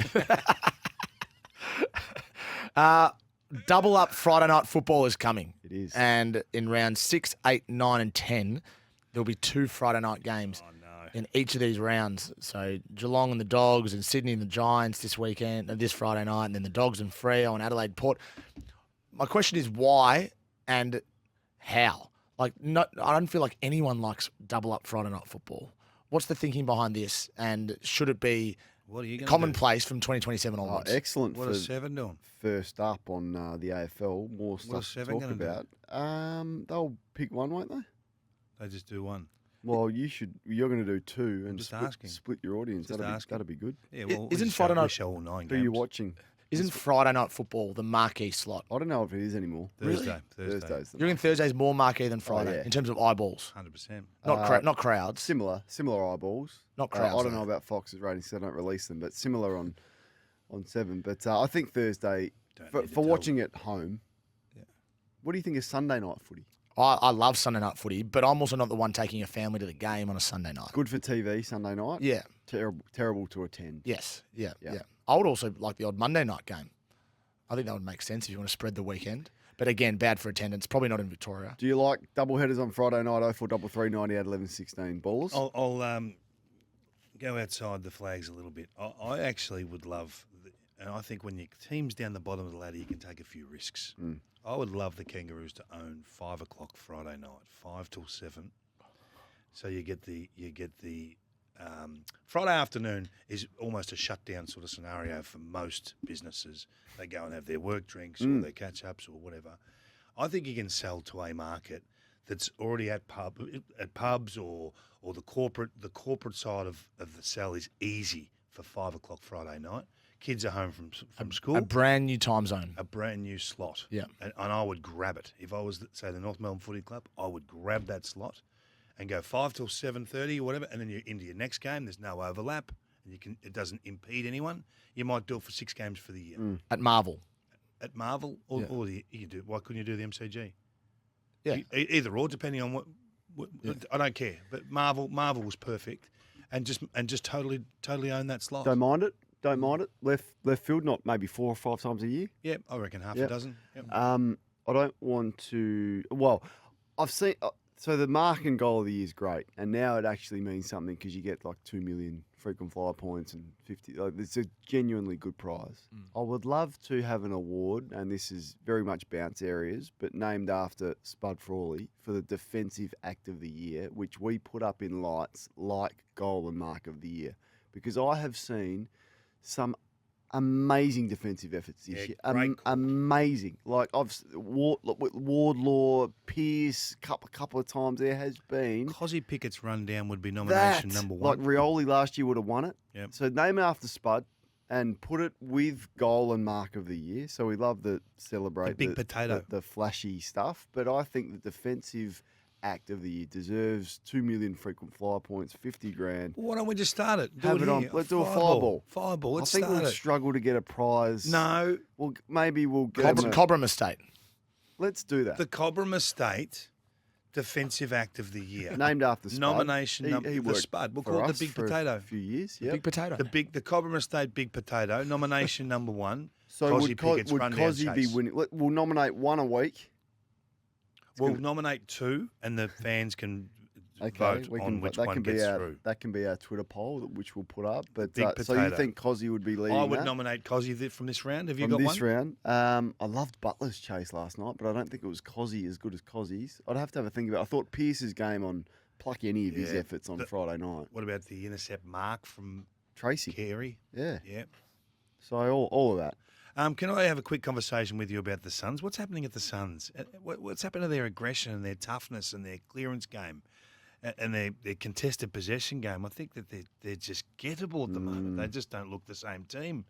Double up Friday night football is coming. It is. And in round 6, 8, 9 and 10, there'll be 2 Friday night games. In each of these rounds. So Geelong and the Dogs and Sydney and the Giants this weekend, this Friday night, and then the Dogs and Freo and Adelaide Port. My question is why and how? I don't feel like anyone likes double up Friday night football. What's the thinking behind this? And should it be commonplace from 2027 onwards? Excellent. What is 7 doing? First up on the AFL. More stuff to talk about. They'll pick one, won't they? They just do one. Well, you're going to do 2 and split your audience. That'll be good. Yeah, well, isn't Friday night? Show 9 games. Who are you watching? Isn't Friday night football the marquee slot? I don't know if it is anymore. Thursday. Thursdays. You reckon Thursday's more marquee than Friday in terms of eyeballs? 100%. Not crowds. Similar eyeballs. Not crowds. I don't know about Fox's ratings, so I don't release them, but similar on 7. But I think Thursday for watching at home. Yeah. What do you think of Sunday night footy? I love Sunday night footy, but I'm also not the one taking a family to the game on a Sunday night. Good for TV Sunday night. Yeah. Terrible to attend. Yes. Yeah. I would also like the odd Monday night game. I think that would make sense if you want to spread the weekend. But again, bad for attendance. Probably not in Victoria. Do you like double headers on Friday night? 0433 98 11 16 ballers. I'll go outside the flags a little bit. I actually would love and I think when your team's down the bottom of the ladder, you can take a few risks. I would love the Kangaroos to own 5 o'clock Friday night, 5 till 7. So you get the Friday afternoon is almost a shutdown sort of scenario for most businesses. They go and have their work drinks or their catch ups or whatever. I think you can sell to a market that's already at pubs or the corporate side of the sell is easy for 5 o'clock Friday night. Kids are home from school. A brand new time zone. A brand new slot. Yeah. And I would grab it. If I was, say, the North Melbourne Footy Club, I would grab that slot and go 5 till 7:30 or whatever, and then you're into your next game. There's no overlap, and it doesn't impede anyone. You might do it for 6 games for the year. At Marvel. At Marvel, or you can do. Why couldn't you do the MCG? Yeah. Either or, depending on what I don't care. But Marvel was perfect, and just totally own that slot. Don't mind it. Left field, not maybe 4 or 5 times a year. Yeah, I reckon half a dozen. Yep. I don't want to. Well, I've seen. So the mark and goal of the year is great, and now it actually means something because you get like 2 million frequent flyer points and 50. Like, it's a genuinely good prize. I would love to have an award, and this is very much bounce areas, but named after Spud Frawley for the defensive act of the year, which we put up in lights like goal and mark of the year, because I have seen some amazing defensive efforts this year. Amazing. Like Wardlaw, Pearce, couple of times there has been. Cozzy Pickett's rundown would be nomination number 1. Like Rioli last year would have won it. Yep. So name it after Spud and put it with goal and mark of the year. So we love to celebrate the big potato, the flashy stuff. But I think the defensive act of the year deserves 2 million frequent flyer points, 50 grand. Well, why don't we just start it? Let's do a fireball. Fireball. Let's I think start we'll it. struggle to get a prize. No. Well, maybe we'll get Cobram Estate. Let's do that. The Cobram Estate defensive act of the year. Named after Spud. Nomination number he the Spud. We'll call it the big potato. A few years, yeah. Big potato. The Cobram Estate big potato. Nomination number 1. So would Pickett's Cozzy be winning? We'll nominate 1 a week. We'll nominate 2, and the fans can vote on which one gets through. That can be our Twitter poll, which we'll put up. But Big so you think Cozzy would be leading? I would nominate Cozzy from this round. Have you got from one? this round? I loved Butler's chase last night, but I don't think it was Cozzy as good as Cozzy's. I'd have to have a think about it. I thought Pearce's game on pluck any of his efforts on Friday night. What about the intercept mark from Tracy Carey? Yeah. Yeah. So all of that. Can I have a quick conversation with you about the Suns? What's happening at the Suns? What's happened to their aggression and their toughness and their clearance game and their contested possession game? I think that they're just gettable at the moment. They just don't look the same team.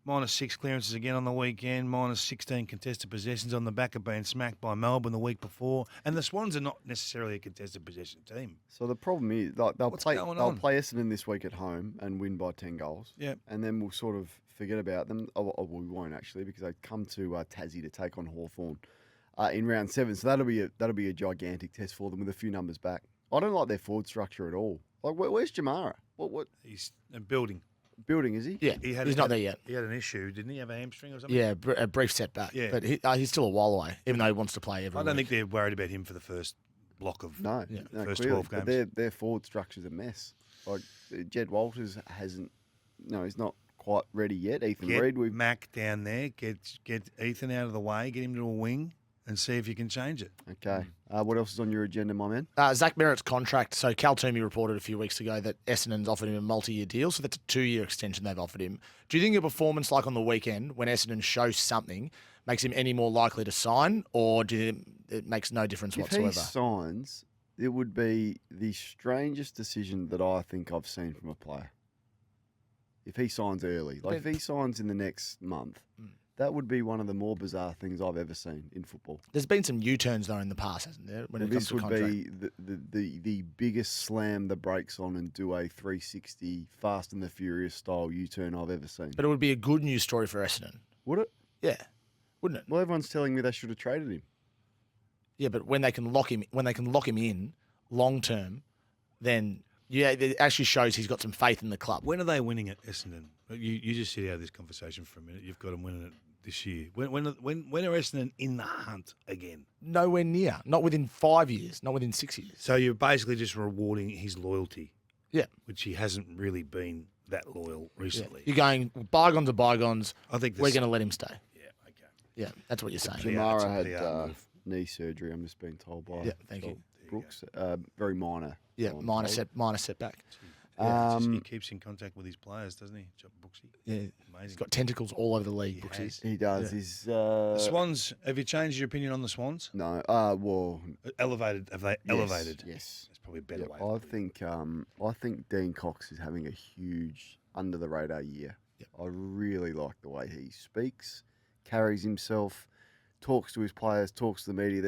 -6 clearances again on the weekend, -16 contested possessions on the back of being smacked by Melbourne the week before. And the Swans are not necessarily a contested possession team. So the problem is they'll play Essendon this week at home and win by 10 goals. Yeah. And then we'll sort of forget about them. Oh, we won't actually, because they come to Tassie to take on Hawthorn in round 7. So that'll be a gigantic test for them with a few numbers back. I don't like their forward structure at all. Like where's Jamara? What? He's building. Building, is he? Yeah, he's not there yet. He had an issue, didn't he? Have a hamstring or something? Yeah, a brief setback. Yeah. But he's still a while away, even though he wants to play every I don't week. think they're worried about him for the first block of no, first clearly, 12 games. But their forward structure's a mess. Like Jed Walters hasn't. No, he's not quite ready yet. Ethan Reid, Get Mac down there. Get Ethan out of the way. Get him to a wing. And see if you can change it. Okay. What else is on your agenda, my man? Zach Merritt's contract. So Cal Toomey reported a few weeks ago that Essendon's offered him a multi-year deal. So that's a 2-year extension they've offered him. Do you think a performance like on the weekend, when Essendon shows something, makes him any more likely to sign? Or do you think it makes no difference whatsoever? If he signs, it would be the strangest decision that I think I've seen from a player. If he signs early. Like if he signs in the next month. That would be one of the more bizarre things I've ever seen in football. There's been some U-turns though in the past, hasn't there? When it comes to contract. This would be the biggest slam the brakes on and do a 360 Fast and the Furious style U-turn I've ever seen. But it would be a good news story for Essendon. Would it? Yeah, wouldn't it? Well, everyone's telling me they should have traded him. Yeah, but when they can lock him in long term, then it actually shows he's got some faith in the club. When are they winning at Essendon? You just sit out of this conversation for a minute. You've got them winning it this year. When are Essendon in the hunt again? Nowhere near. Not within 5 years. Not within 6 years. So you're basically just rewarding his loyalty. Yeah. Which he hasn't really been that loyal recently. You're going bygones are bygones. I think we're going to let him stay. Yeah, okay. Yeah, that's what you're saying. Jamara it's a had PR move. knee surgery. I'm just being told by thank you. Brooks. Very minor. Yeah, I'm minor told. setback. Yeah, he keeps in contact with his players, doesn't he, Brooksy? Yeah, Amazing. he's got tentacles all over the league. Brooksy. He does. He's The Swans. Have you changed your opinion on the Swans? no. Well, Elevated. Have they elevated? Yes. That's probably a better way. I think Dean Cox is having a huge under the radar year. Yep. I really like the way he speaks, carries himself, talks to his players, talks to the media.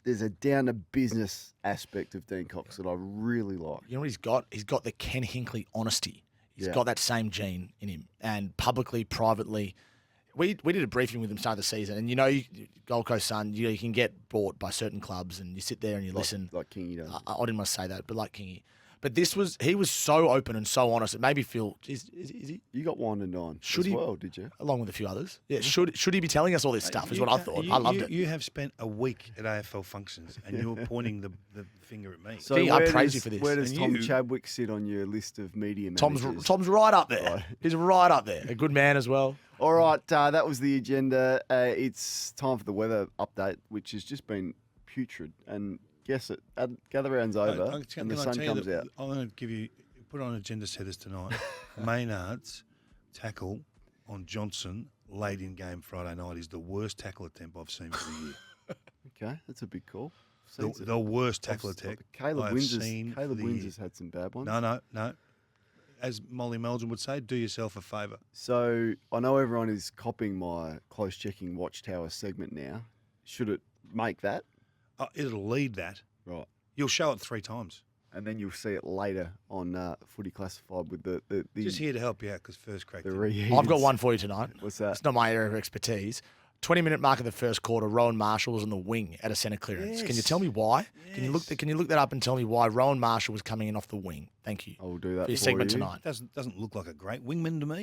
There's a down to business aspect of Dean Cox that I really like. You know what he's got? He's got the Ken Hinkley honesty. He's got that same gene in him. And publicly, privately, we did a briefing with him start of the season. And, Gold Coast Sun, you can get bought by certain clubs and you sit there and you listen. Like Kingy does. I didn't want to say that, but like Kingy. But he was so open and so honest. It made me feel, is he? You got wine and dine Should as he? well, did you? Along with a few others. Yeah, should he be telling us all this stuff is what I thought. I loved it. You have spent a week at AFL functions and you're pointing the finger at me. So Gee, I praise you for this. Where does And Tom you- Chadwick sit on your list of media managers? Tom's right up there. Right. He's right up there. A good man as well. All right, that was the agenda. It's time for the weather update, which has just been putrid. And guess it, gather round's over and the sun comes out. I'm going to give you, put on agenda setters tonight. Maynard's tackle on Johnson late in game Friday night is the worst tackle attempt I've seen for the year. Okay, that's a big call. The worst tackle attempt Caleb I've seen Caleb for the Wins year. has had some bad ones. No. As Molly Meldrum would say, do yourself a favour. So I know everyone is copying my close checking Watchtower segment now. Should it make that? It'll lead that. Right. You'll show it 3 times. And then you'll see it later on Footy Classified with the Just here to help you out because first crack. the didn't. reheated. I've got one for you tonight. What's that? It's not my area of expertise. 20-minute mark of the first quarter, Rowan Marshall was on the wing at a centre clearance. Can you Yes. tell me why? Can you Yes. look that up and tell me why Rowan Marshall was coming in off the wing? Thank you. I will do that For your for segment you. tonight. Doesn't look like a great wingman to me.